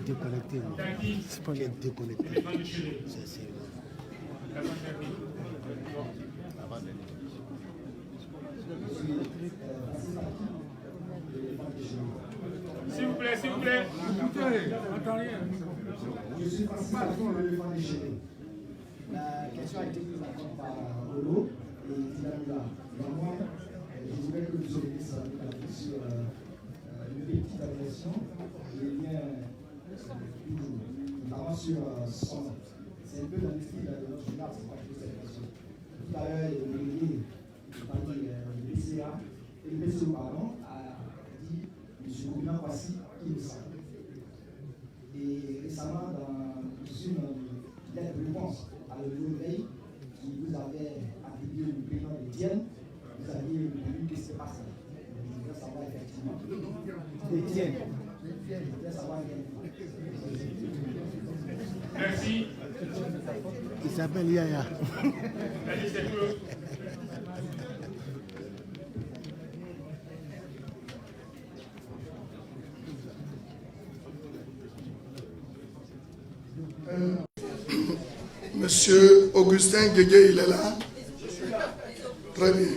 déconnecté. C'est pas bien déconnecté. S'il vous plaît, s'il vous plaît. Je suis principalement le éléphant déchaîné. La question a été prise en compte par Olo et Tilamula. Moi, je voudrais que M. le ministre nous sur une petite agression et bien, notamment sur son. C'est un peu dans le style de notre journal, c'est pas juste cette question. Tout à l'heure, le délégué, le BCA, et le BCO, pardon, a dit M. Goubian, voici qui le sent. Et récemment, dans une lettre de réponse à le réveil qui vous avait attribué le paiement de Dienne, vous aviez vu que ce n'est pas ça. Je voudrais savoir effectivement. De Dienne. Je voudrais savoir effectivement. Merci. Il s'appelle Yaya. Allez, c'est clos. Monsieur Augustin Guégué, il est là? Très bien.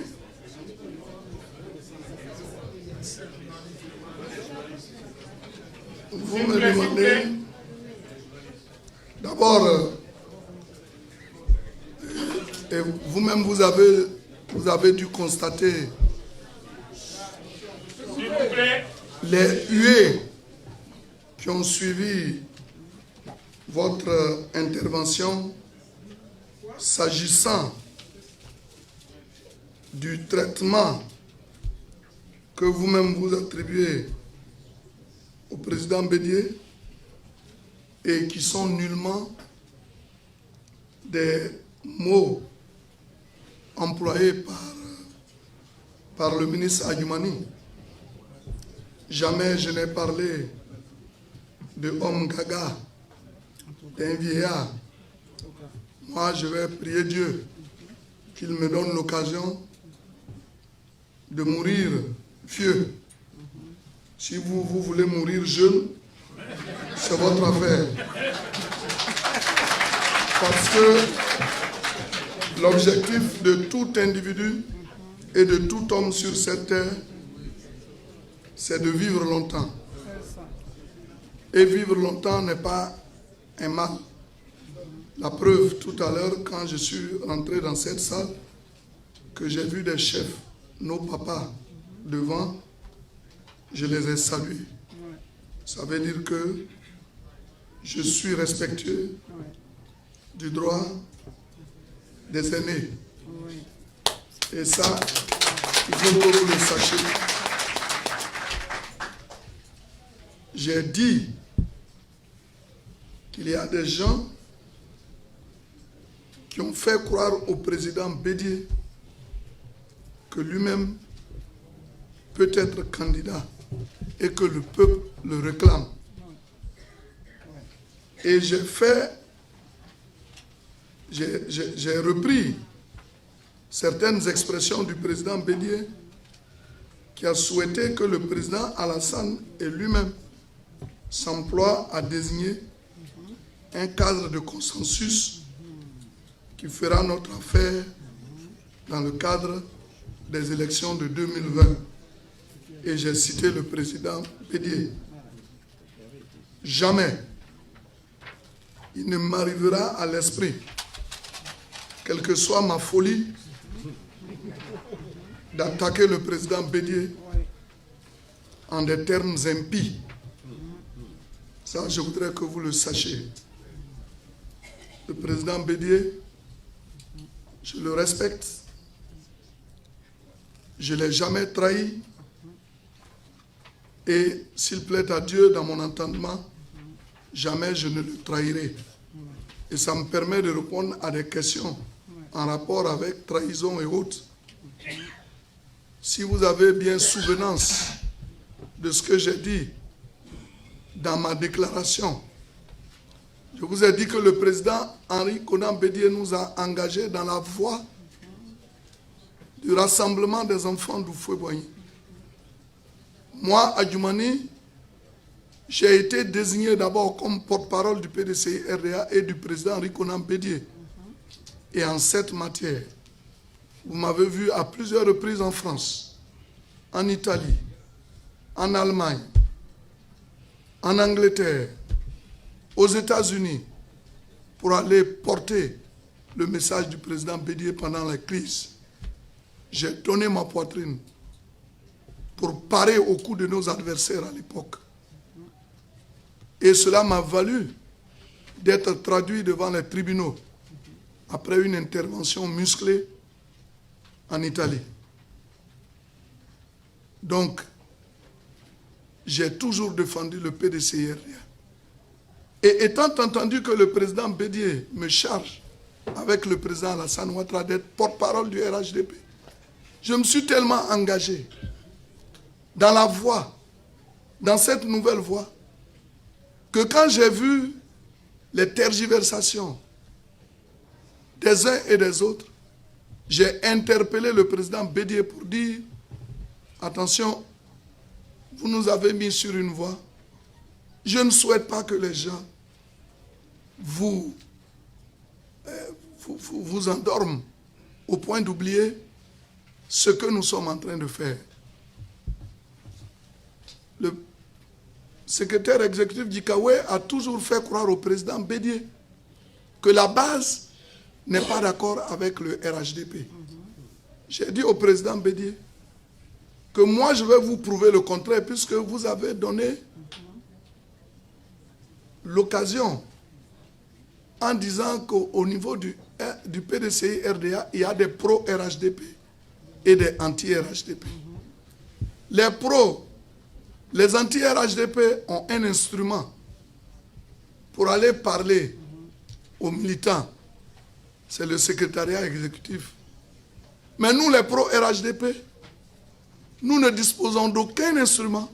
Vous me demandez, d'abord, et vous-même vous avez dû constater les huées qui ont suivi votre intervention s'agissant du traitement que vous-même vous attribuez au président Bédié et qui sont nullement des mots employés par le ministre Adjumani. Jamais je n'ai parlé de homme gaga, d'un vieillard. Moi, je vais prier Dieu qu'il me donne l'occasion de mourir vieux. Si vous voulez mourir jeune, c'est votre affaire. Parce que l'objectif de tout individu et de tout homme sur cette terre, c'est de vivre longtemps. Et vivre longtemps n'est pas un mal. La preuve, tout à l'heure, quand je suis rentré dans cette salle, que j'ai vu des chefs, nos papas, devant, je les ai salués. Ça veut dire que je suis respectueux du droit des aînés. Et ça, il faut que vous le sachiez. J'ai dit qu'il y a des gens qui ont fait croire au président Bédié que lui-même peut être candidat et que le peuple le réclame. Et j'ai repris certaines expressions du président Bédié qui a souhaité que le président Alassane et lui-même s'emploient à désigner un cadre de consensus qui fera notre affaire dans le cadre des élections de 2020. Et j'ai cité le président Bédié. Jamais il ne m'arrivera à l'esprit, quelle que soit ma folie, d'attaquer le président Bédié en des termes impies. Ça, je voudrais que vous le sachiez. Le président Bédié, je le respecte. Je ne l'ai jamais trahi. Et s'il plaît à Dieu, dans mon entendement, jamais je ne le trahirai. Et ça me permet de répondre à des questions en rapport avec trahison et autres. Si vous avez bien souvenance de ce que j'ai dit dans ma déclaration, je vous ai dit que le président Henri Konan Bédié nous a engagés dans la voie du rassemblement des enfants d'Oufoué-Boigny. Moi, Adjumani, j'ai été désigné d'abord comme porte-parole du PDCI-RDA et du président Rikonan Bédié. Et en cette matière, vous m'avez vu à plusieurs reprises en France, en Italie, en Allemagne, en Angleterre, aux États-Unis, pour aller porter le message du président Bédié pendant la crise. J'ai donné ma poitrine pour parer au coup de nos adversaires à l'époque. Et cela m'a valu d'être traduit devant les tribunaux après une intervention musclée en Italie. Donc, j'ai toujours défendu le PDCI-RDA. Et étant entendu que le président Bédié me charge avec le président Alassane Ouattara d'être porte-parole du RHDP, je me suis tellement engagé dans la voie, dans cette nouvelle voie, que quand j'ai vu les tergiversations des uns et des autres, j'ai interpellé le président Bédié pour dire « Attention, vous nous avez mis sur une voie. Je ne souhaite pas que les gens vous endorment au point d'oublier ce que nous sommes en train de faire. » Le secrétaire exécutif d'Ikawe a toujours fait croire au président Bédié que la base n'est pas d'accord avec le RHDP. J'ai dit au président Bédié que moi je vais vous prouver le contraire puisque vous avez donné l'occasion en disant qu'au niveau du PDCI-RDA, il y a des pro-RHDP et des anti-RHDP. Les pros, les anti-RHDP ont un instrument pour aller parler aux militants. C'est le secrétariat exécutif. Mais nous, les pro-RHDP, nous ne disposons d'aucun instrument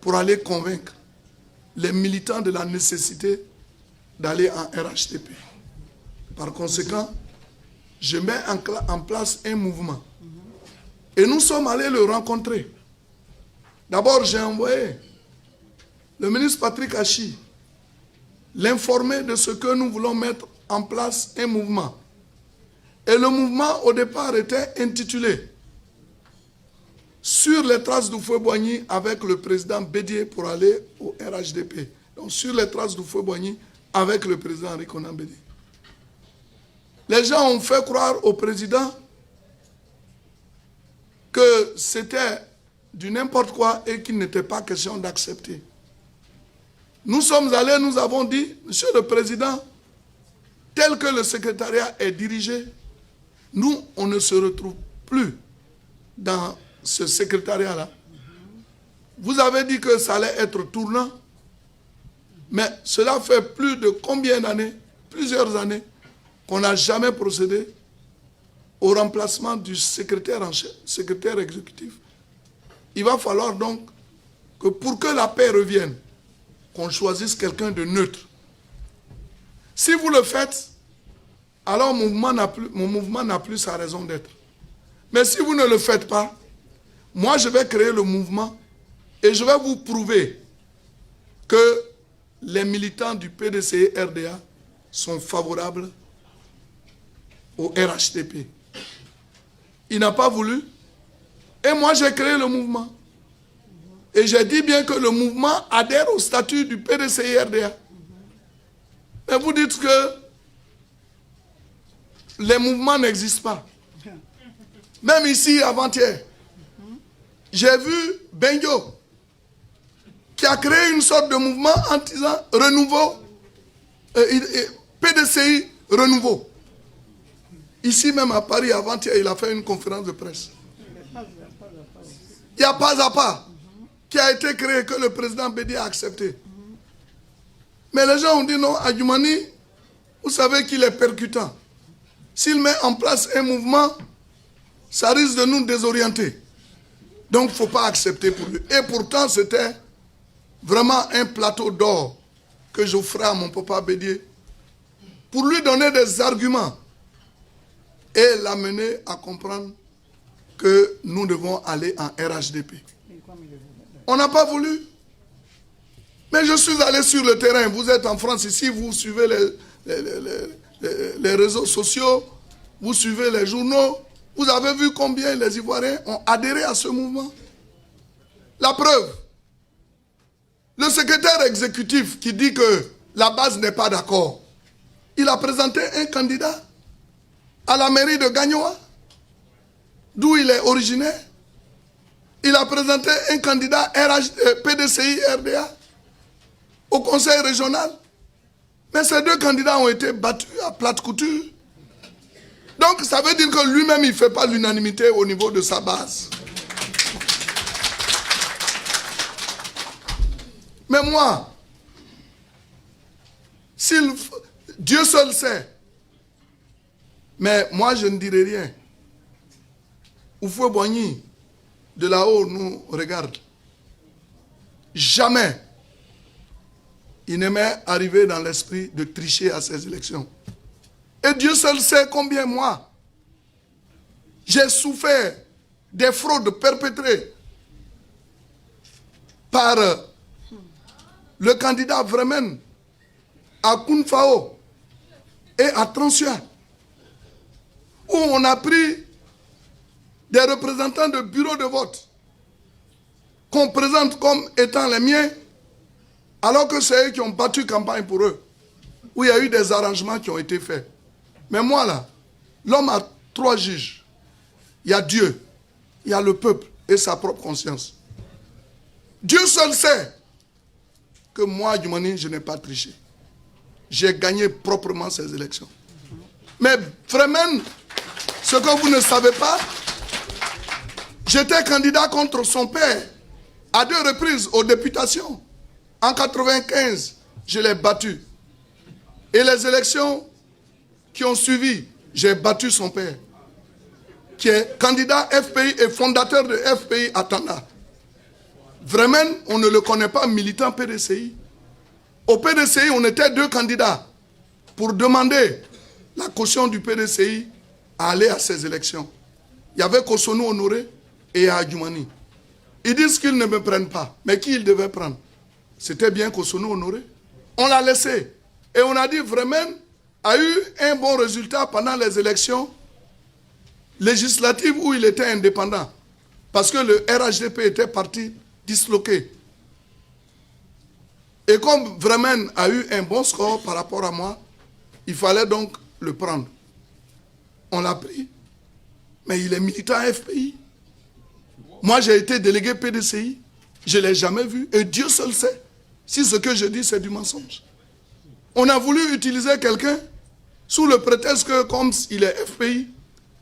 pour aller convaincre les militants de la nécessité d'aller en RHDP. Par conséquent, je mets en place un mouvement. Et nous sommes allés le rencontrer. D'abord, j'ai envoyé le ministre Patrick Achi l'informer de ce que nous voulons mettre en place un mouvement. Et le mouvement, au départ, était intitulé « Sur les traces du feu Boigny avec le président Bédié pour aller au RHDP ». Donc, sur les traces du feu Boigny avec le président Rikonan Bédié. Les gens ont fait croire au président que c'était du n'importe quoi et qu'il n'était pas question d'accepter. Nous sommes allés, nous avons dit, Monsieur le Président, tel que le secrétariat est dirigé, nous, on ne se retrouve plus dans ce secrétariat-là. Vous avez dit que ça allait être tournant, mais cela fait plus de combien d'années, plusieurs années, qu'on n'a jamais procédé au remplacement du secrétaire en chef, secrétaire exécutif. Il va falloir donc que pour que la paix revienne, qu'on choisisse quelqu'un de neutre. Si vous le faites, alors mon mouvement n'a plus sa raison d'être. Mais si vous ne le faites pas, moi je vais créer le mouvement et je vais vous prouver que les militants du PDCI-RDA sont favorables au RHDP. Il n'a pas voulu. Et moi, j'ai créé le mouvement. Et j'ai dit bien que le mouvement adhère au statut du PDCI-RDA. Mais vous dites que les mouvements n'existent pas. Même ici, avant-hier, j'ai vu Benjo qui a créé une sorte de mouvement en disant renouveau, PDCI renouveau. Ici même à Paris, avant-hier, il a fait une conférence de presse. Il y a pas à pas qui a été créé que le président Bédié a accepté. Mais les gens ont dit non, Adjoumani, vous savez qu'il est percutant. S'il met en place un mouvement, ça risque de nous désorienter. Donc il ne faut pas accepter pour lui. Et pourtant, c'était vraiment un plateau d'or que j'offrais à mon papa Bédié pour lui donner des arguments et l'amener à comprendre que nous devons aller en RHDP. On n'a pas voulu. Mais je suis allé sur le terrain. Vous êtes en France ici, vous suivez les réseaux sociaux, vous suivez les journaux. Vous avez vu combien les Ivoiriens ont adhéré à ce mouvement. La preuve, le secrétaire exécutif qui dit que la base n'est pas d'accord, il a présenté un candidat à la mairie de Gagnoa, d'où il est originaire. Il a présenté un candidat PDCI RDA au conseil régional. Mais ces deux candidats ont été battus à plate couture. Donc ça veut dire que lui-même, il ne fait pas l'unanimité au niveau de sa base. Mais moi, Dieu seul sait. Mais moi, je ne dirai rien. Oufoué Boigny, de là-haut, nous regarde. Jamais il ne m'est arrivé dans l'esprit de tricher à ces élections. Et Dieu seul sait combien moi, j'ai souffert des fraudes perpétrées par le candidat Vremen à Kounfao et à Transia, où on a pris des représentants de bureaux de vote qu'on présente comme étant les miens, alors que c'est eux qui ont battu campagne pour eux, où il y a eu des arrangements qui ont été faits. Mais moi là, l'homme a 3 juges. Il y a Dieu, il y a le peuple et sa propre conscience. Dieu seul sait que moi, Djoumani, je n'ai pas triché. J'ai gagné proprement ces élections. Mais vraiment, ce que vous ne savez pas, j'étais candidat contre son père à 2 reprises aux députations. En 1995, je l'ai battu. Et les élections qui ont suivi, j'ai battu son père, qui est candidat FPI et fondateur de FPI à Tanda. Vraiment, on ne le connaît pas, militant PDCI. Au PDCI, on était 2 candidats pour demander la caution du PDCI à aller à ces élections. Il y avait Kosonou Honoré et Adjoumani. Ils disent qu'ils ne me prennent pas. Mais qui ils devaient prendre? C'était bien Kosonou Honoré. On l'a laissé. Et on a dit vraiment, a eu un bon résultat pendant les élections législatives où il était indépendant. Parce que le RHDP était parti disloqué. Et comme Vremen a eu un bon score par rapport à moi, il fallait donc le prendre. On l'a pris. Mais il est militant FPI. Moi, j'ai été délégué PDCI. Je ne l'ai jamais vu. Et Dieu seul sait si ce que je dis, c'est du mensonge. On a voulu utiliser quelqu'un sous le prétexte que, comme il est FPI,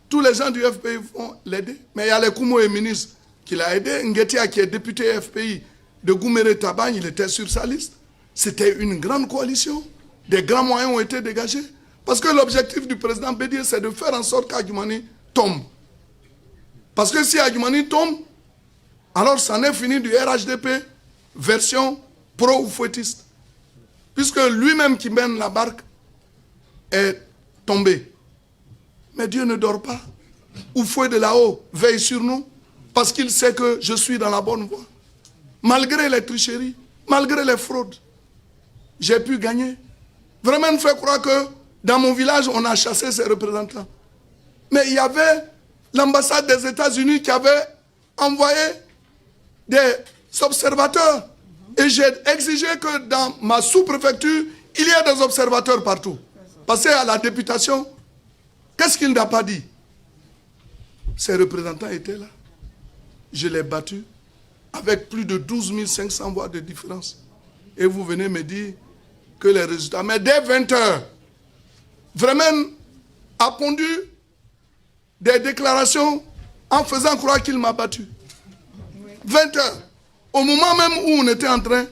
tous les gens du FPI vont l'aider. Mais il y a les Koumo et ministres qui l'ont aidé. Nguetia, qui est député FPI de Gouméré Tabagne, il était sur sa liste. C'était une grande coalition. Des grands moyens ont été dégagés. Parce que l'objectif du président Bédié, c'est de faire en sorte qu'Adjoumani tombe. Parce que si Adjoumani tombe, alors ça n'est fini du RHDP version pro ou fouettiste. Puisque lui-même qui mène la barque est tombé. Mais Dieu ne dort pas. Oufoué de là-haut veille sur nous parce qu'il sait que je suis dans la bonne voie. Malgré les tricheries, malgré les fraudes, j'ai pu gagner. Vraiment, me fait croire que dans mon village, on a chassé ses représentants. Mais il y avait l'ambassade des États-Unis qui avait envoyé des observateurs. Et j'ai exigé que dans ma sous-préfecture, il y ait des observateurs partout. Passé à la députation, qu'est-ce qu'il n'a pas dit? Ces représentants étaient là. Je l'ai battu avec plus de 12 500 voix de différence. Et vous venez me dire que les résultats... Mais dès 20 h, Vremen a pondu des déclarations en faisant croire qu'il m'a battu. 20 h. Au moment même où on était en train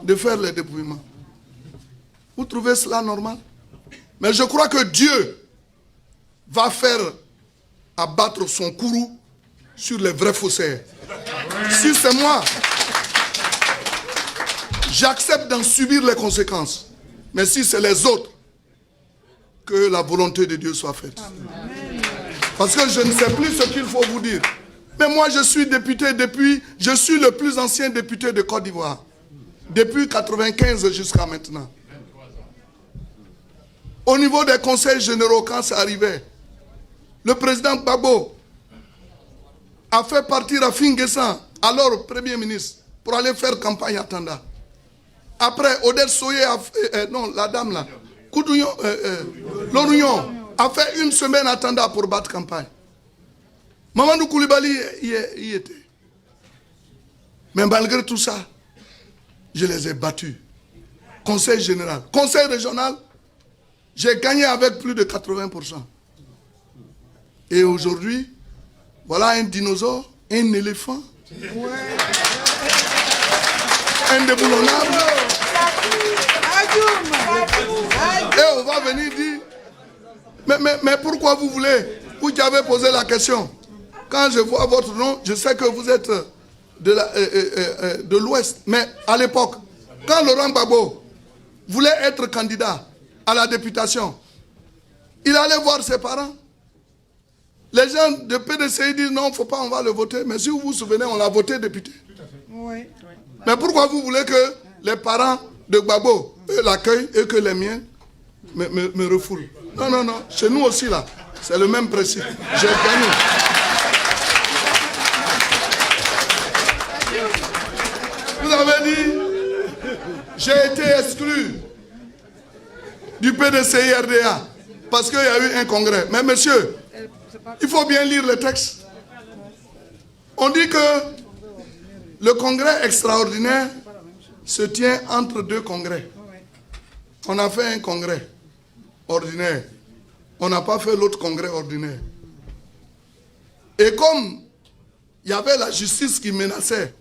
de faire les dépouillements. Vous trouvez cela normal? Mais je crois que Dieu va faire abattre son courroux sur les vrais faussaires. Si c'est moi, j'accepte d'en subir les conséquences. Mais si c'est les autres, que la volonté de Dieu soit faite. Parce que je ne sais plus ce qu'il faut vous dire. Mais moi, je suis député je suis le plus ancien député de Côte d'Ivoire. depuis 1995 jusqu'à maintenant. Au niveau des conseils généraux, quand ça arrivait, le président Gbagbo a fait partir à Finguessan, alors Premier ministre, pour aller faire campagne à Tanda. Après, Odette Soye, non, la dame là, L'Orion a fait une semaine à Tanda pour battre campagne. Mamadou Koulibaly y était. Mais malgré tout ça, je les ai battus. Conseil général. Conseil régional, j'ai gagné avec plus de 80%. Et aujourd'hui, voilà un dinosaure, un éléphant, un déboulonnable. Et on va venir dire, mais pourquoi vous voulez, vous qui avez posé la question, quand je vois votre nom, je sais que vous êtes de l'Ouest. Mais à l'époque, quand Laurent Gbagbo voulait être candidat à la députation, il allait voir ses parents. Les gens de PDCI disent non, il ne faut pas, on va le voter. Mais si vous vous souvenez, on l'a voté député. Oui. Mais pourquoi vous voulez que les parents de Gbagbo l'accueillent et que les miens me refoulent? Non, non, non. Chez nous aussi, là, c'est le même principe. J'ai gagné. Vous avez dit, j'ai été exclu du PDCI RDA parce qu'il y a eu un congrès. Mais monsieur, il faut bien lire le texte. On dit que le congrès extraordinaire se tient entre deux congrès. On a fait un congrès ordinaire. On n'a pas fait l'autre congrès ordinaire. Et comme il y avait la justice qui menaçait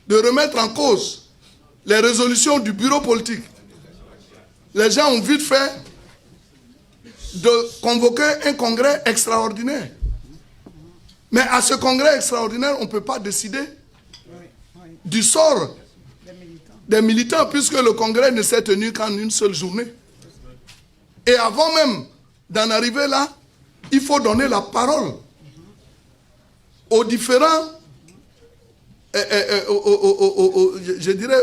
de remettre en cause les résolutions du bureau politique, les gens ont vite fait de convoquer un congrès extraordinaire. Mais à ce congrès extraordinaire, on ne peut pas décider du sort des militants, puisque le congrès ne s'est tenu qu'en une seule journée. Et avant même d'en arriver là, il faut donner la parole aux différents, je dirais,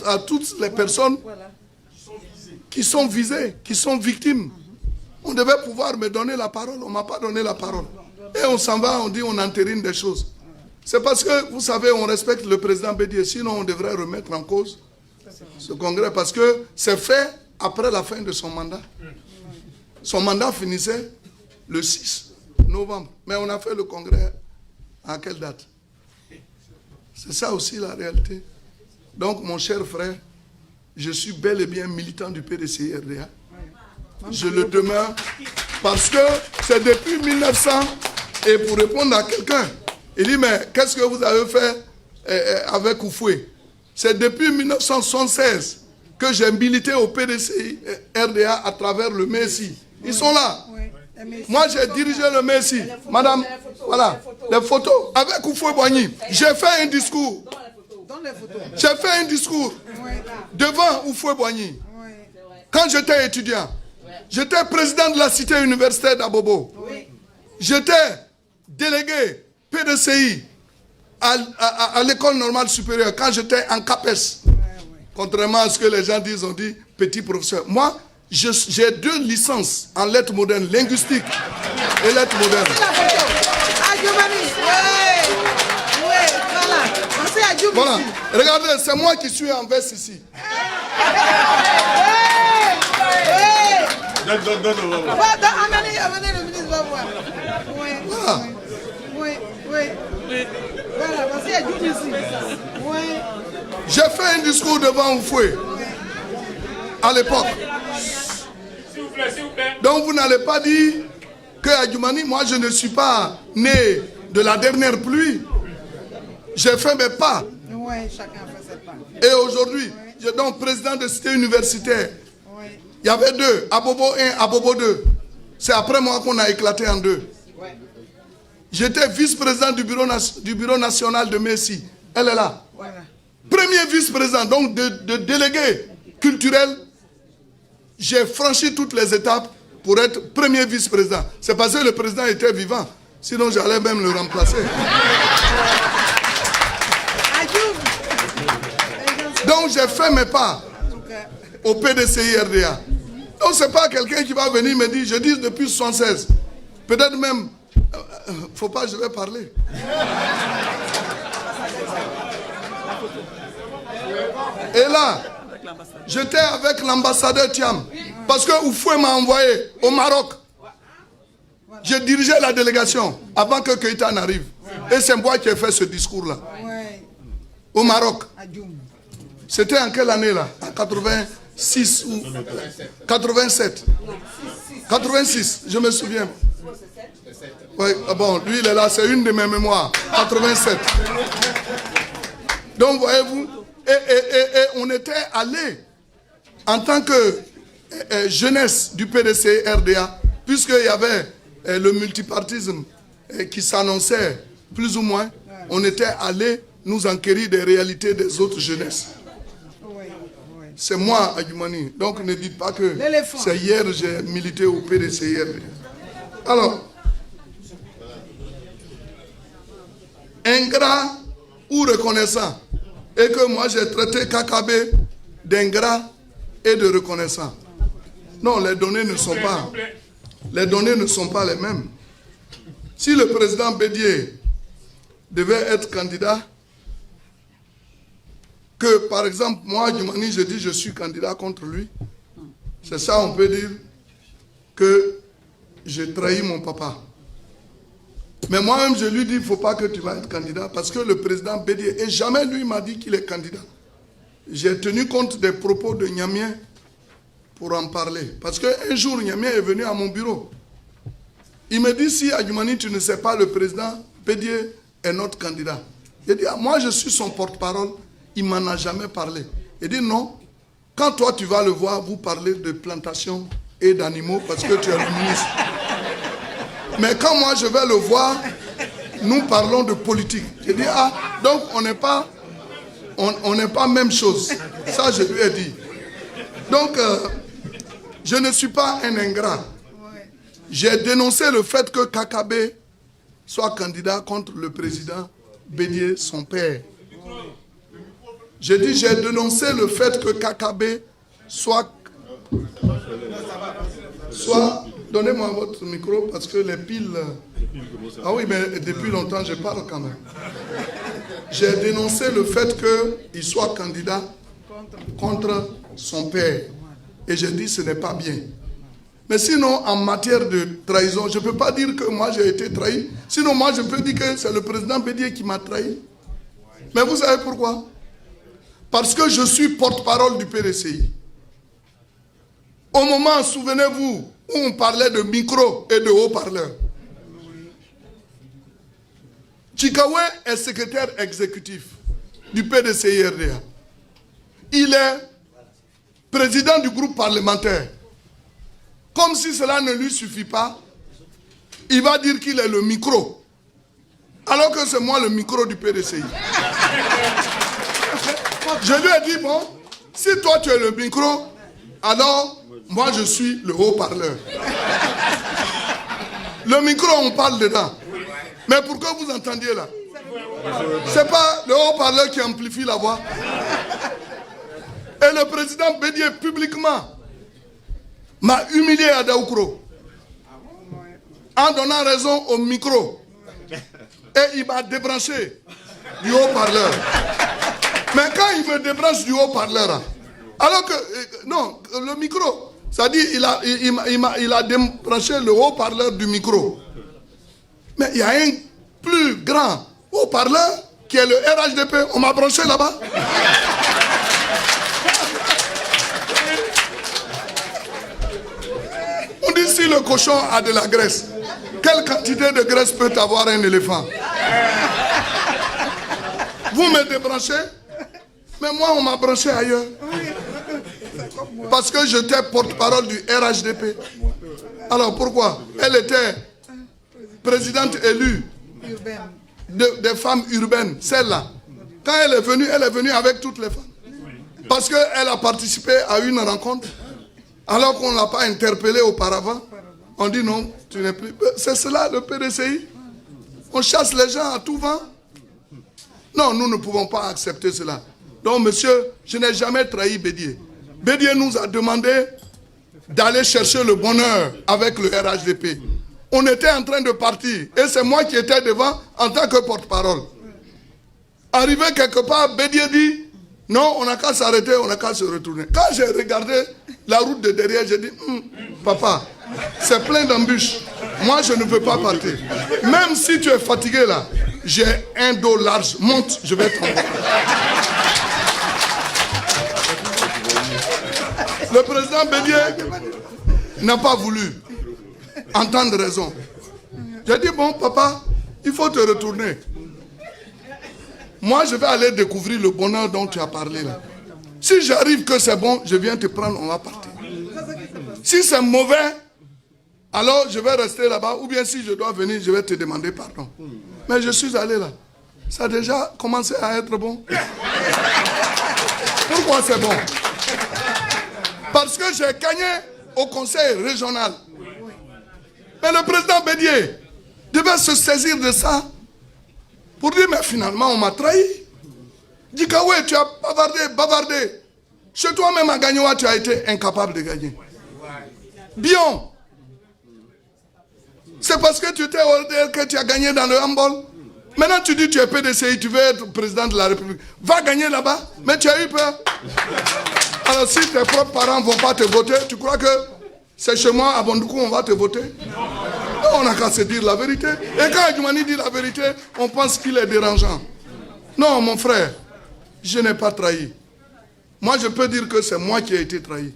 à toutes les personnes qui sont visées, qui sont victimes. On devait pouvoir me donner la parole, on ne m'a pas donné la parole. Et on s'en va, on dit, on entérine des choses. C'est parce que, vous savez, on respecte le président Bédié, sinon on devrait remettre en cause ce congrès, parce que c'est fait après la fin de son mandat. Son mandat finissait le 6 novembre. Mais on a fait le congrès à quelle date? C'est ça aussi la réalité. Donc, mon cher frère, je suis bel et bien militant du PDCI RDA. Je le demeure parce que c'est depuis 1900, et pour répondre à quelqu'un, il dit, mais qu'est-ce que vous avez fait avec Oufoué? C'est depuis 1976 que j'ai milité au PDCI RDA à travers le MESI. Ils sont là. Moi, j'ai dirigé le MESI. Madame, voilà, les photos avec Oufoué Boigny. J'ai fait un discours. J'ai fait un discours devant Oufoué Boigny. Quand j'étais étudiant, j'étais président de la cité universitaire d'Abobo. J'étais délégué PDCI à l'école normale supérieure quand j'étais en CAPES. Contrairement à ce que les gens disent, on dit petit professeur. Moi, j'ai 2 licences en lettres modernes, linguistique et lettres modernes. Voilà, regardez, c'est moi qui suis en veste ici. Voilà. J'ai fait un discours devant Oufoué à l'époque. Donc vous n'allez pas dire que Adjoumani, moi je ne suis pas né de la dernière pluie. J'ai fait mes pas. Et aujourd'hui, je suis donc président de cité universitaire. Il y avait 2, Abobo 1, Abobo 2. C'est après moi qu'on a éclaté en 2. J'étais vice-président du bureau national de Messi. Elle est là. Premier vice-président, donc de délégué culturel. J'ai franchi toutes les étapes pour être premier vice-président. C'est parce que le président était vivant. Sinon, j'allais même le remplacer. Donc j'ai fait mes pas au PDCI-RDA. Donc c'est pas quelqu'un qui va venir me dire, je dis depuis 1976. Peut-être même, faut pas, je vais parler. Et là, j'étais avec l'ambassadeur Thiam. Parce que Oufoué m'a envoyé au Maroc. Je dirigeais la délégation avant que Keïta n'arrive. Et c'est moi qui ai fait ce discours-là. Au Maroc. C'était en quelle année là? En 86 ou 87? 86, je me souviens. Oui, bon, lui il est là, c'est une de mes mémoires. 87. Donc voyez-vous, et on était allé en tant que jeunesse du PDC-RDA, puisqu'il y avait le multipartisme qui s'annonçait plus ou moins, on était allé nous enquérir des réalités des autres jeunesses. C'est moi, Adjoumani. Donc ne dites pas que c'est hier j'ai milité au PDC-RDA. Alors, ingrat ou reconnaissant, et que moi j'ai traité KKB d'ingrat et de reconnaissant. Non, les données ne sont pas. Les données ne sont pas les mêmes. Si le président Bédié devait être candidat, que par exemple, moi, Djoumani, je dis je suis candidat contre lui, c'est ça, on peut dire que j'ai trahi mon papa. Mais moi-même, je lui dis, il ne faut pas que tu vas être candidat, parce que le président Bédié, et jamais lui m'a dit qu'il est candidat. J'ai tenu compte des propos de Niamien pour en parler. Parce qu'un jour, Niamien est venu à mon bureau. Il me dit, si Adjoumani, tu ne sais pas, le président Bédié est notre candidat. Il dit, ah, moi je suis son porte-parole, il ne m'en a jamais parlé. Il dit, non, quand toi tu vas le voir, vous parlez de plantation et d'animaux parce que tu es le ministre. Mais quand moi je vais le voir, nous parlons de politique. Je dis, ah, donc on n'est pas même chose. Ça, je lui ai dit. Donc, je ne suis pas un ingrat. J'ai dénoncé le fait que KKB soit candidat contre le président Bédié, son père. J'ai dit, j'ai dénoncé le fait que KKB soit... Donnez-moi votre micro parce que les piles... Ah oui, mais depuis longtemps, je parle quand même. J'ai dénoncé le fait qu'il soit candidat contre son père. Et j'ai dit, ce n'est pas bien. Mais sinon, en matière de trahison, je ne peux pas dire que moi j'ai été trahi. Sinon, moi je peux dire que c'est le président Bédié qui m'a trahi. Mais vous savez pourquoi? Parce que je suis porte-parole du PDCI. Au moment, souvenez-vous, où on parlait de micro et de haut-parleur. Chikawe est secrétaire exécutif du PDCI-RDA. Il est président du groupe parlementaire. Comme si cela ne lui suffit pas, il va dire qu'il est le micro. Alors que c'est moi le micro du PDCI. Je lui ai dit, bon, si toi tu es le micro, alors moi je suis le haut-parleur. Le micro, on parle dedans. Mais pour que vous entendiez là, c'est pas le haut-parleur qui amplifie la voix. Et le président Bédié publiquement m'a humilié à Daoukro en donnant raison au micro. Et il m'a débranché du haut-parleur. Mais quand il me débranche du haut-parleur, alors que, non, le micro, ça dit, il a débranché le haut-parleur du micro. Mais il y a un plus grand haut-parleur qui est le RHDP. On m'a branché là-bas. On dit si le cochon a de la graisse, quelle quantité de graisse peut avoir un éléphant? Vous me débranchez, mais moi on m'a branché ailleurs. Parce que j'étais porte-parole du RHDP. Alors pourquoi? Elle était présidente élue des femmes urbaines, celle-là. Quand elle est venue avec toutes les femmes. Parce qu'elle a participé à une rencontre. Alors qu'on ne l'a pas interpellée auparavant. On dit non, tu n'es plus... C'est cela le PDCI. On chasse les gens à tout vent. Non, nous ne pouvons pas accepter cela. Donc, monsieur, je n'ai jamais trahi Bédié. Bédié nous a demandé d'aller chercher le bonheur avec le RHDP. On était en train de partir et c'est moi qui étais devant en tant que porte-parole. Arrivé quelque part, Bédié dit, non, on n'a qu'à s'arrêter, on n'a qu'à se retourner. Quand j'ai regardé la route de derrière, j'ai dit, papa, c'est plein d'embûches. Moi, je ne peux pas partir. Même si tu es fatigué là, j'ai un dos large. Monte, je vais t'envoyer. Le président Bédié n'a pas voulu entendre raison. J'ai dit, bon, papa, il faut te retourner. Moi, je vais aller découvrir le bonheur dont tu as parlé là. Si j'arrive que c'est bon, je viens te prendre, on va partir. Si c'est mauvais, alors je vais rester là-bas. Ou bien si je dois venir, je vais te demander pardon. Mais je suis allé là. Ça a déjà commencé à être bon. Pourquoi c'est bon? Parce que j'ai gagné au conseil régional. Mais le président Bédié devait se saisir de ça pour dire, mais finalement, on m'a trahi. Dis que oui, tu as bavardé. Chez toi-même à Gagnoa, tu as été incapable de gagner. Bion, c'est parce que tu étais ODR que tu as gagné dans le handball. Maintenant, tu dis que tu es PDCI, tu veux être président de la République. Va gagner là-bas, mais tu as eu peur. Alors, si tes propres parents ne vont pas te voter, tu crois que c'est chez moi, à Bondoukou, on va te voter? On n'a qu'à se dire la vérité. Et quand Adjoumani dit la vérité, on pense qu'il est dérangeant. Non, mon frère, je n'ai pas trahi. Moi, je peux dire que c'est moi qui ai été trahi.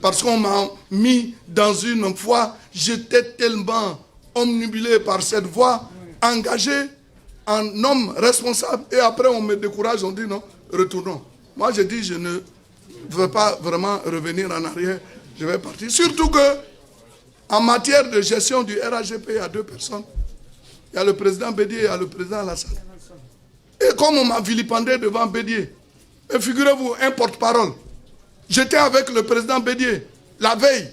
Parce qu'on m'a mis dans une voie, j'étais tellement omnibulé par cette voie, engagé en homme responsable. Et après, on me décourage, on dit non, retournons. Moi, je dis, je ne veux pas vraiment revenir en arrière, je vais partir. Surtout que, en matière de gestion du RHGP, il y a deux personnes. Il y a le président Bédié et il y a le président Alassane. Et comme on m'a vilipendé devant Bédié, mais figurez-vous, un porte-parole. J'étais avec le président Bédié, la veille.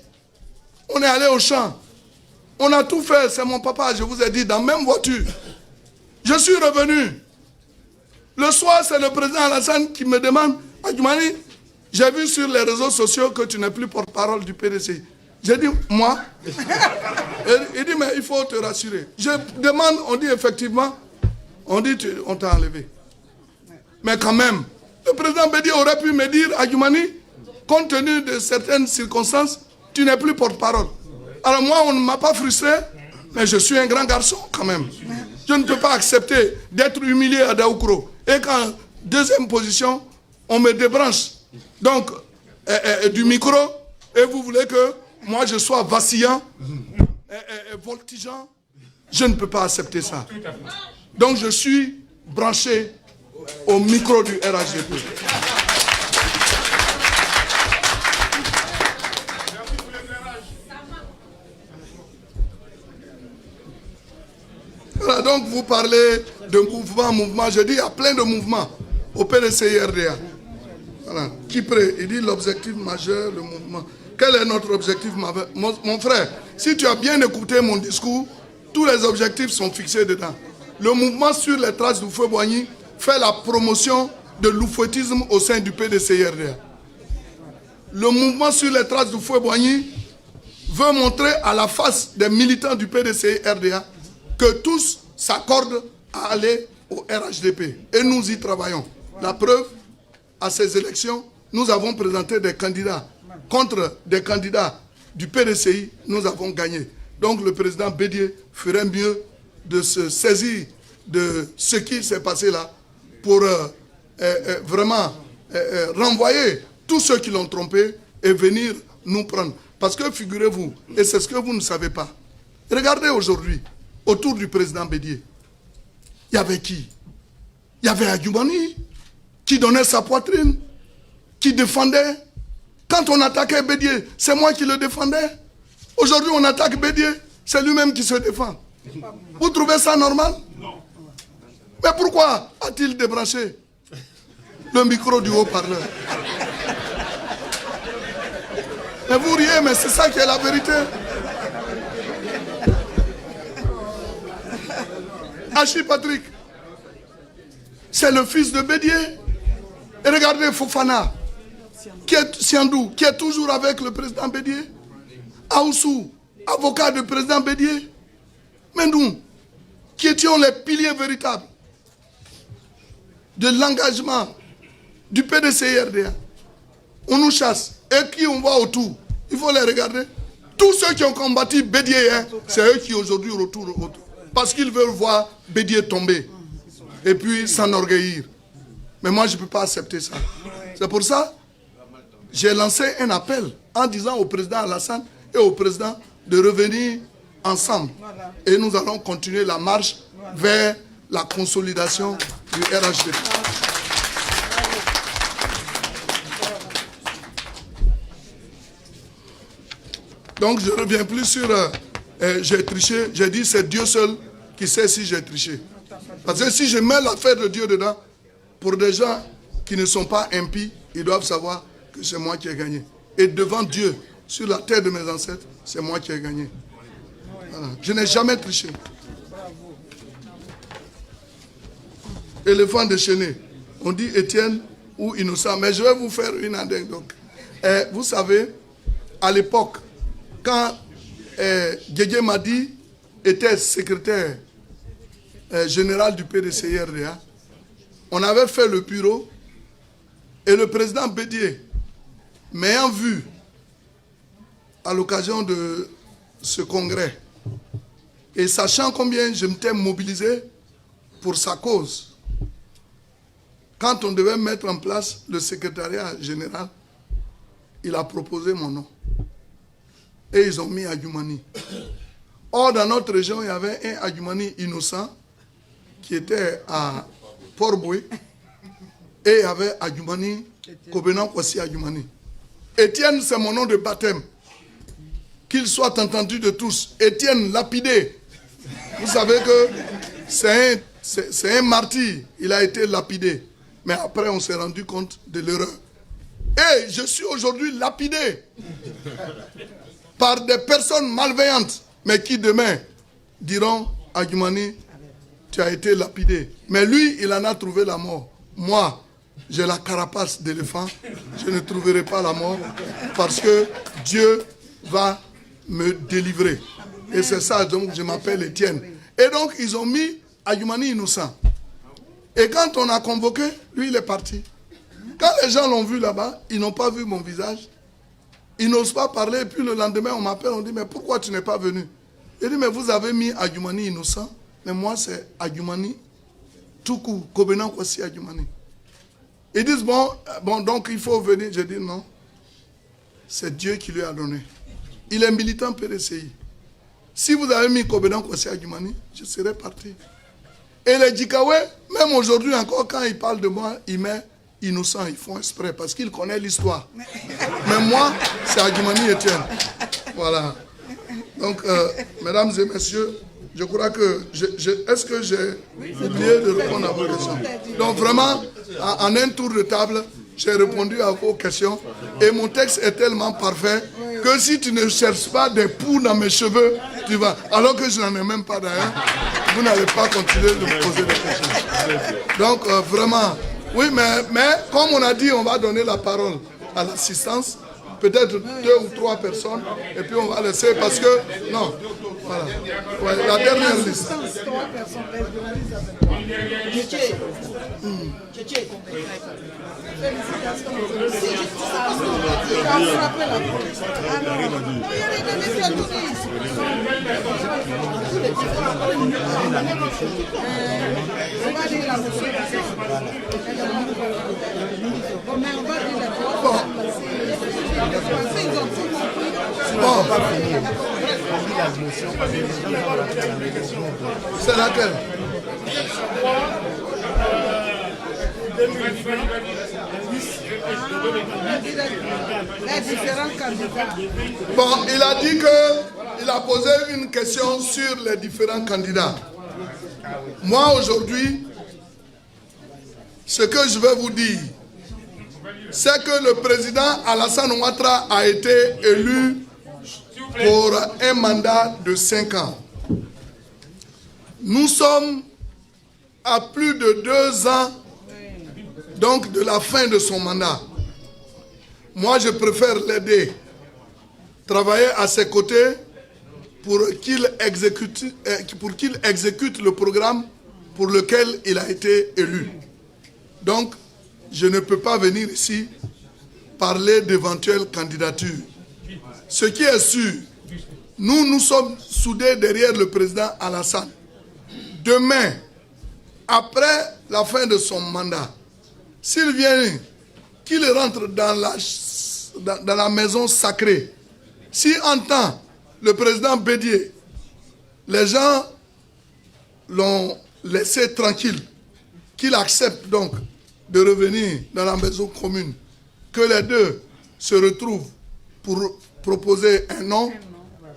On est allé au champ. On a tout fait, c'est mon papa, je vous ai dit, dans la même voiture. Je suis revenu. Le soir, c'est le président Alassane qui me demande, Adjoumani, j'ai vu sur les réseaux sociaux que tu n'es plus porte-parole du PDC. J'ai dit, moi? Il dit, mais il faut te rassurer. Je demande, on dit effectivement, on dit, on t'a enlevé. Mais quand même, le président Bédié aurait pu me dire, Adjoumani, compte tenu de certaines circonstances, tu n'es plus porte-parole. Alors moi, on ne m'a pas frustré, mais je suis un grand garçon quand même. Je ne peux pas accepter d'être humilié à Daoukro. Et qu'en deuxième position, on me débranche donc du micro, et vous voulez que moi je sois vacillant, voltigeant. Je ne peux pas accepter ça. Donc je suis branché au micro du RHGP. Voilà, donc vous parlez de mouvement. Je dis il y a plein de mouvements au PDCI-RDA. Voilà. Kipré, il dit l'objectif majeur, le mouvement. Quel est notre objectif majeur? Mon frère, si tu as bien écouté mon discours, tous les objectifs sont fixés dedans. Le mouvement sur les traces du feu Boigny fait la promotion de l'oufouettisme au sein du PDCI-RDA. Le mouvement sur les traces du feu Boigny veut montrer à la face des militants du PDCI-RDA que tous s'accordent à aller au RHDP. Et nous y travaillons. La preuve, à ces élections, nous avons présenté des candidats contre des candidats du PDCI, nous avons gagné. Donc le président Bédié ferait mieux de se saisir de ce qui s'est passé là pour vraiment renvoyer tous ceux qui l'ont trompé et venir nous prendre. Parce que figurez-vous, et c'est ce que vous ne savez pas, regardez aujourd'hui, autour du président Bédié, il y avait qui? Il y avait Adjoumani qui donnait sa poitrine, qui défendait. Quand on attaquait Bédié, c'est moi qui le défendais. Aujourd'hui, on attaque Bédié, c'est lui-même qui se défend. Vous trouvez ça normal? Non. Mais pourquoi a-t-il débranché le micro du haut-parleur? Mais vous riez, mais c'est ça qui est la vérité. Hachi Patrick, c'est le fils de Bédié. Et regardez Fofana, Siandou, qui est toujours avec le président Bédié. Aoussou, avocat du président Bédié. Mais nous, qui étions les piliers véritables de l'engagement du PDCIRDA, on nous chasse. Et qui on voit autour, il faut les regarder. Tous ceux qui ont combattu Bédié, hein, c'est eux qui aujourd'hui retournent autour. Parce qu'ils veulent voir Bédié tomber. Et puis s'enorgueillir. Mais moi, je ne peux pas accepter ça. C'est pour ça j'ai lancé un appel en disant au président Alassane et au président de revenir ensemble. Et nous allons continuer la marche vers la consolidation du RHD. Donc je ne reviens plus sur j'ai triché. J'ai dit c'est Dieu seul qui sait si j'ai triché. Parce que si je mets l'affaire de Dieu dedans, pour des gens qui ne sont pas impies, ils doivent savoir que c'est moi qui ai gagné. Et devant Dieu, sur la terre de mes ancêtres, c'est moi qui ai gagné. Voilà. Je n'ai jamais triché. Éléphant déchaîné. On dit Étienne ou Innocent. Mais je vais vous faire une anecdote. Vous savez, à l'époque, quand Guégué Madi était secrétaire général du PDCIRDA, on avait fait le bureau et le président Bédié, m'ayant vu à l'occasion de ce congrès et sachant combien je m'étais mobilisé pour sa cause, quand on devait mettre en place le secrétariat général, il a proposé mon nom. Et ils ont mis Adjoumani. Or, dans notre région, il y avait un Adjoumani innocent qui était à Port-Boué. Et il y avait Adjoumani, Kobenan Kwasi Adjoumani. Étienne, c'est mon nom de baptême. Qu'il soit entendu de tous. Étienne lapidé. Vous savez que c'est un martyr. Il a été lapidé. Mais après, on s'est rendu compte de l'erreur. Et je suis aujourd'hui lapidé par des personnes malveillantes, mais qui demain diront Adjoumani, tu as été lapidé. Mais lui, il en a trouvé la mort. Moi, j'ai la carapace d'éléphant. Je ne trouverai pas la mort parce que Dieu va me délivrer. Et c'est ça, donc je m'appelle Étienne. Et donc, ils ont mis Adjoumani innocent. Et quand on a convoqué, lui, il est parti. Quand les gens l'ont vu là-bas, ils n'ont pas vu mon visage. Ils n'osent pas parler. Et puis le lendemain, on m'appelle, on dit, mais pourquoi tu n'es pas venu? Il dit, mais vous avez mis Adjoumani innocent. Mais moi, c'est Adjoumani Toukou, Kobenan Kwasi Adjoumani. Ils disent, bon, donc il faut venir. Je dis, non. C'est Dieu qui lui a donné. Il est militant PDCI. Si vous avez mis Kobenan Kwasi Adjoumani, je serais parti. Et les Djikawe, même aujourd'hui encore, quand ils parlent de moi, ils mettent innocent, ils font exprès, parce qu'ils connaissent l'histoire. Mais moi, c'est Adjoumani Étienne. Voilà. Donc, mesdames et messieurs, je crois que... Est-ce que j'ai oublié de répondre à vos questions? Donc vraiment, en un tour de table, j'ai répondu à vos questions. Et mon texte est tellement parfait que si tu ne cherches pas des poux dans mes cheveux, tu vas... Alors que je n'en ai même pas d'ailleurs, vous n'allez pas continuer de me poser des questions. Donc vraiment, oui, mais comme on a dit, on va donner la parole à l'assistance. Peut-être 2 ou 3 personnes, et puis on va laisser parce que... Non, voilà. Ouais, la dernière liste. Bon. C'est laquelle? Bon, il a dit qu'il a posé une question sur les différents candidats. Moi, aujourd'hui, ce que je vais vous dire, c'est que le président Alassane Ouattara a été élu pour un mandat de 5 ans. Nous sommes à plus de 2 ans donc de la fin de son mandat. Moi, je préfère l'aider, travailler à ses côtés pour qu'il exécute le programme pour lequel il a été élu. Donc, je ne peux pas venir ici parler d'éventuelles candidatures. Ce qui est sûr, nous sommes soudés derrière le président Alassane. Demain, après la fin de son mandat, s'il vient, qu'il rentre dans la maison sacrée, si entend le président Bédié, les gens l'ont laissé tranquille, qu'il accepte donc de revenir dans la maison commune, que les deux se retrouvent pour proposer un nom,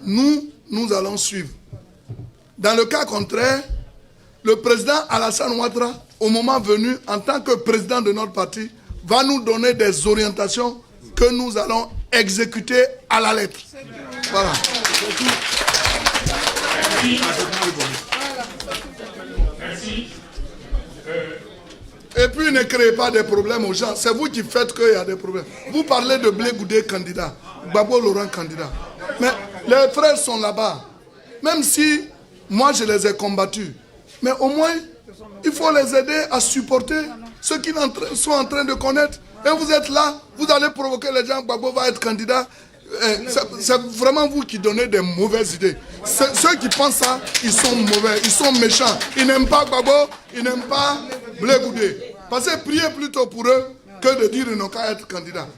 nous allons suivre. Dans le cas contraire, le président Alassane Ouattara, au moment venu, en tant que président de notre parti, va nous donner des orientations que nous allons exécuter à la lettre. Voilà. Merci. Et puis ne créez pas des problèmes aux gens. C'est vous qui faites qu'il y a des problèmes. Vous parlez de Blé Goudé candidat, Gbagbo Laurent candidat. Mais les frères sont là-bas. Même si moi je les ai combattus. Mais au moins, il faut les aider à supporter ceux qui sont en train de connaître. Et vous êtes là, vous allez provoquer les gens, Gbagbo va être candidat. C'est vraiment vous qui donnez des mauvaises idées. Ceux qui pensent ça, ils sont mauvais, ils sont méchants. Ils n'aiment pas Gbagbo, ils n'aiment pas Blé Goudé. Parce que priez plutôt pour eux que de dire qu'ils n'ont qu'à être candidats.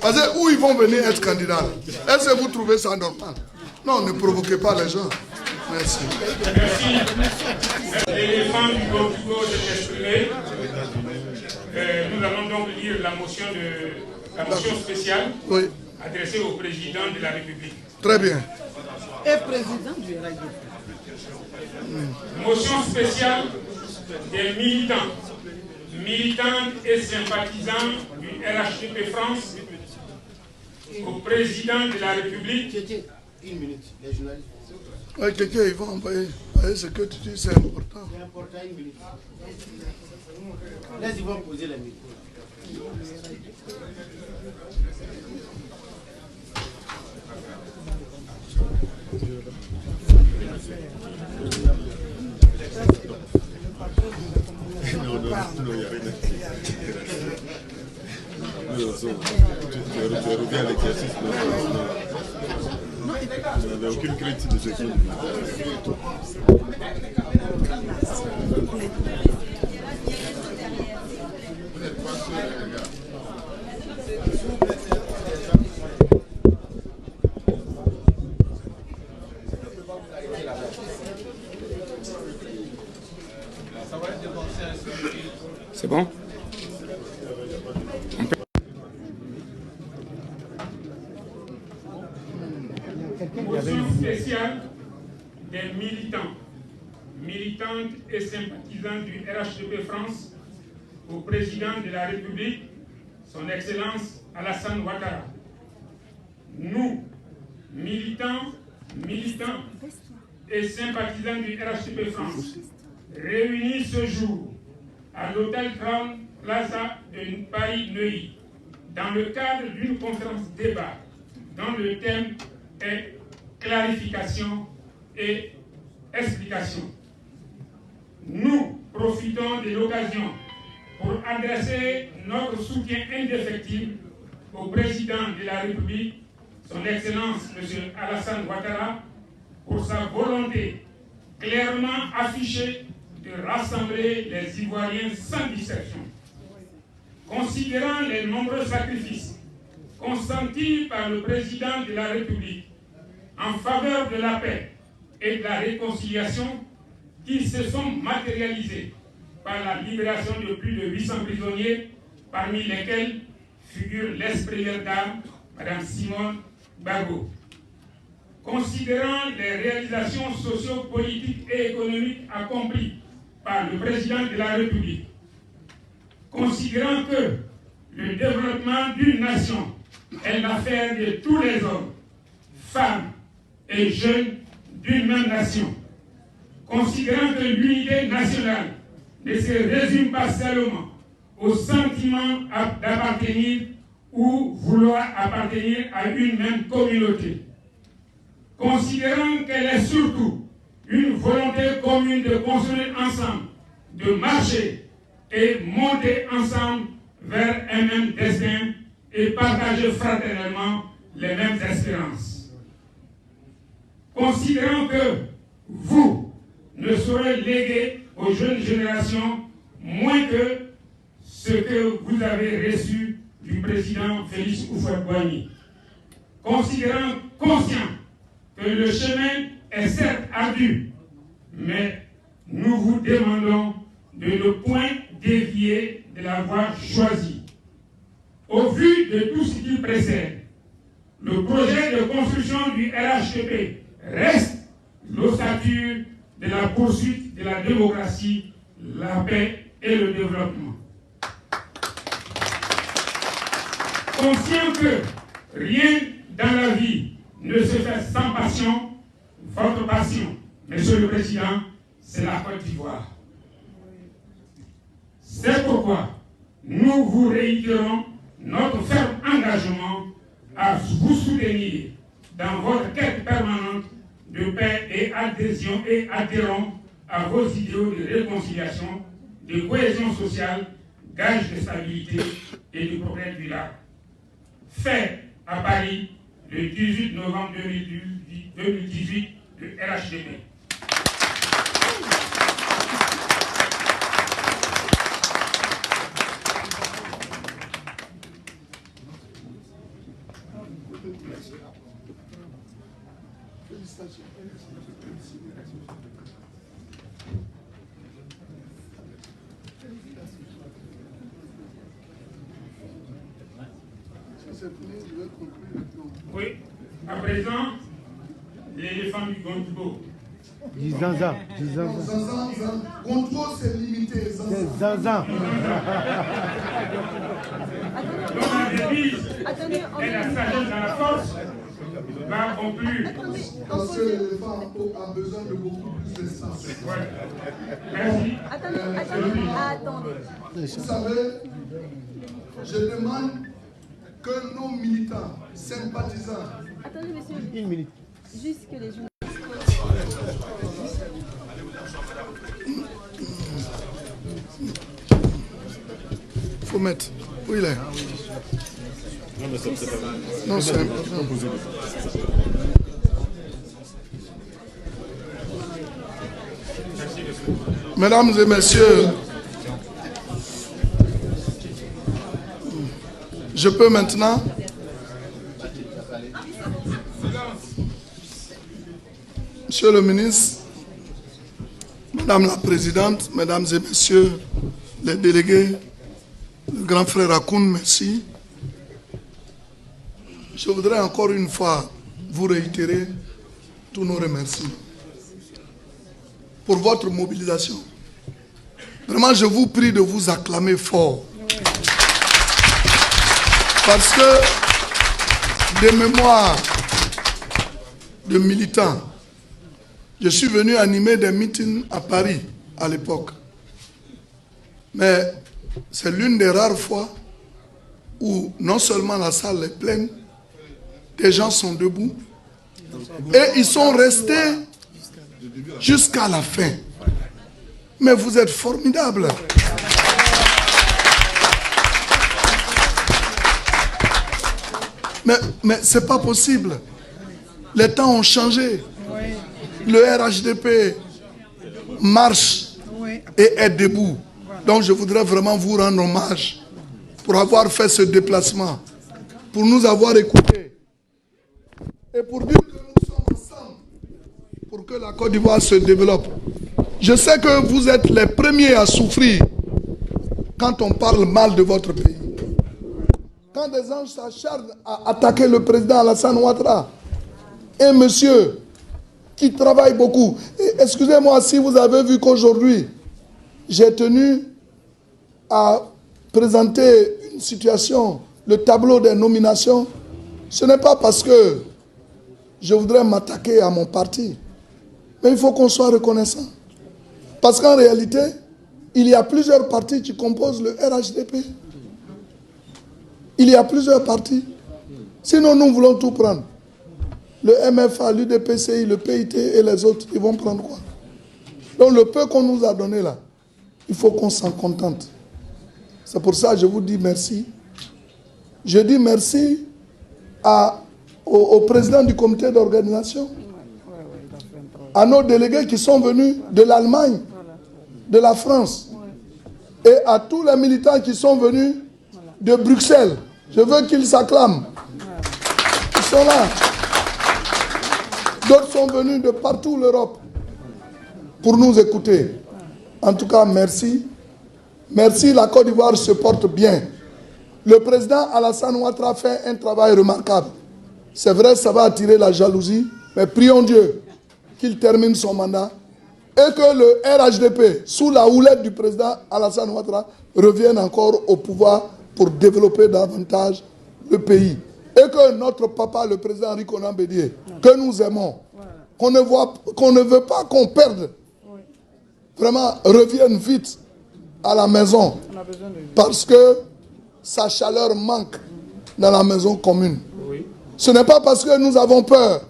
Parce que où ils vont venir être candidats? Est-ce que vous trouvez ça normal? Non, ne provoquez pas les gens. Merci. Merci. L'éléphant du Portugal s'est exprimé. Nous allons donc lire la motion spéciale adressée au président de la République. Très bien. Et président du Radio. Motion spéciale des militantes et sympathisants du RHDP France au président de la République. Une minute, les journalistes. Oui, quelqu'un, ils vont envoyer. Ce que tu dis, c'est important. C'est important, une minute. Là, ils vont poser la micro. Tu reviens à l'exercice. Il n'y avait aucune critique de ce film. C'est bon? Motion spéciale des militantes et sympathisants du RHDP France au président de la République, son Excellence Alassane Ouattara. Nous, militants et sympathisants du RHDP France, réunis ce jour à l'hôtel Crown Plaza de Paris-Neuilly, dans le cadre d'une conférence débat dont le thème est clarification et explication. Nous profitons de l'occasion pour adresser notre soutien indéfectible au président de la République, son Excellence M. Alassane Ouattara, pour sa volonté clairement affichée de rassembler les Ivoiriens sans distinction. Considérant les nombreux sacrifices consentis par le président de la République en faveur de la paix et de la réconciliation qui se sont matérialisés par la libération de plus de 800 prisonniers, parmi lesquels figure l'ex-première dame, Mme Simone Gbagbo. Considérant les réalisations socio-politiques et économiques accomplies par le président de la République, considérant que le développement d'une nation est l'affaire de tous les hommes, femmes et jeunes d'une même nation, considérant que l'unité nationale ne se résume pas seulement au sentiment d'appartenir ou vouloir appartenir à une même communauté. Considérant qu'elle est surtout une volonté commune de construire ensemble, de marcher et monter ensemble vers un même destin et partager fraternellement les mêmes espérances. Considérant que vous ne saurez léguer aux jeunes générations moins que ce que vous avez reçu du président Félix Houphouët-Boigny. Considérant conscient que le chemin est certes ardu, mais nous vous demandons de ne point dévier de la voie choisie. Au vu de tout ce qui précède, le projet de construction du RHDP reste l'ossature de la poursuite de la démocratie, la paix et le développement. Conscient que rien dans la vie ne se fait sans passion, votre passion, Monsieur le Président, c'est la Côte d'Ivoire. C'est pourquoi nous vous réitérons notre ferme engagement à vous soutenir dans votre quête permanente de paix et adhésion et adhérons à vos idéaux de réconciliation, de cohésion sociale, gage de stabilité et de progrès durable. Fait à Paris le 18 novembre 2018 de RHDP. Oui, à présent, l'éléphant du Gondibo. Du Zanzan. Contrôle, c'est limité. C'est Zanzan. Donc la devise et la sagesse dans la force va conclure. Parce que l'éléphant a besoin de beaucoup plus d'espace. Ouais. Merci. Attendez. Vous savez, je demande que nos militants, sympathisants. Attendez, monsieur. Une minute. Juste que les gens. Faut mettre. Où il est? Non, c'est important. Mesdames et messieurs, je peux maintenant. Monsieur le ministre, Madame la Présidente, Mesdames et Messieurs les délégués, le grand frère Akoun, merci. Je voudrais encore une fois vous réitérer tous nos remerciements pour votre mobilisation. Vraiment, je vous prie de vous acclamer fort. Parce que des mémoires de militants, je suis venu animer des meetings à Paris à l'époque. Mais c'est l'une des rares fois où non seulement la salle est pleine, des gens sont debout et ils sont restés jusqu'à la fin. Mais vous êtes formidables. Mais c'est pas possible. Les temps ont changé. Le RHDP marche et est debout. Donc je voudrais vraiment vous rendre hommage pour avoir fait ce déplacement, pour nous avoir écoutés et pour dire que nous sommes ensemble pour que la Côte d'Ivoire se développe. Je sais que vous êtes les premiers à souffrir quand on parle mal de votre pays. Quand des gens s'acharnent à attaquer le président Alassane Ouattara, un monsieur qui travaille beaucoup. Excusez-moi si vous avez vu qu'aujourd'hui, j'ai tenu à présenter une situation, le tableau des nominations. Ce n'est pas parce que je voudrais m'attaquer à mon parti, mais il faut qu'on soit reconnaissant. Parce qu'en réalité, il y a plusieurs partis qui composent le RHDP. Il y a plusieurs partis. Sinon, nous voulons tout prendre. Le MFA, l'UDPCI, le PIT et les autres, ils vont prendre quoi? Donc le peu qu'on nous a donné là, il faut qu'on s'en contente. C'est pour ça que je vous dis merci. Je dis merci au président du comité d'organisation, à nos délégués qui sont venus de l'Allemagne, de la France, et à tous les militants qui sont venus de Bruxelles. Je veux qu'ils s'acclament. Ils sont là. D'autres sont venus de partout l'Europe pour nous écouter. En tout cas, merci. Merci, la Côte d'Ivoire se porte bien. Le président Alassane Ouattara fait un travail remarquable. C'est vrai, ça va attirer la jalousie, mais prions Dieu qu'il termine son mandat et que le RHDP, sous la houlette du président Alassane Ouattara, revienne encore au pouvoir pour développer davantage le pays. Et que notre papa, le président Rikonan Bédié, que nous aimons, qu'on ne veut pas qu'on perde, vraiment revienne vite à la maison. Parce que sa chaleur manque dans la maison commune. Ce n'est pas parce que nous avons peur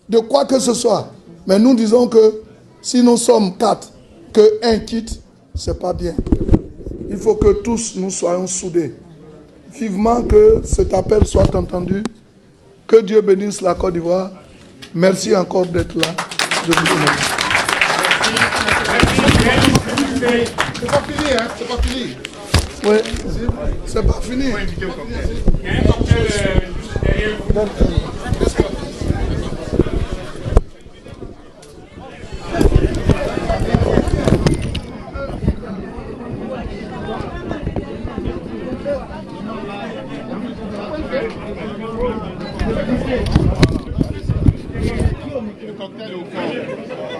de quoi que ce soit. Mais nous disons que si nous sommes 4, que 1 quitte, c'est pas bien. Il faut que tous nous soyons soudés. Vivement que cet appel soit entendu. Que Dieu bénisse la Côte d'Ivoire. Merci encore d'être là. Je vous remercie. C'est pas fini, hein? C'est pas fini. Oui, c'est pas fini. Il y a un cocktail derrière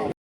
vous.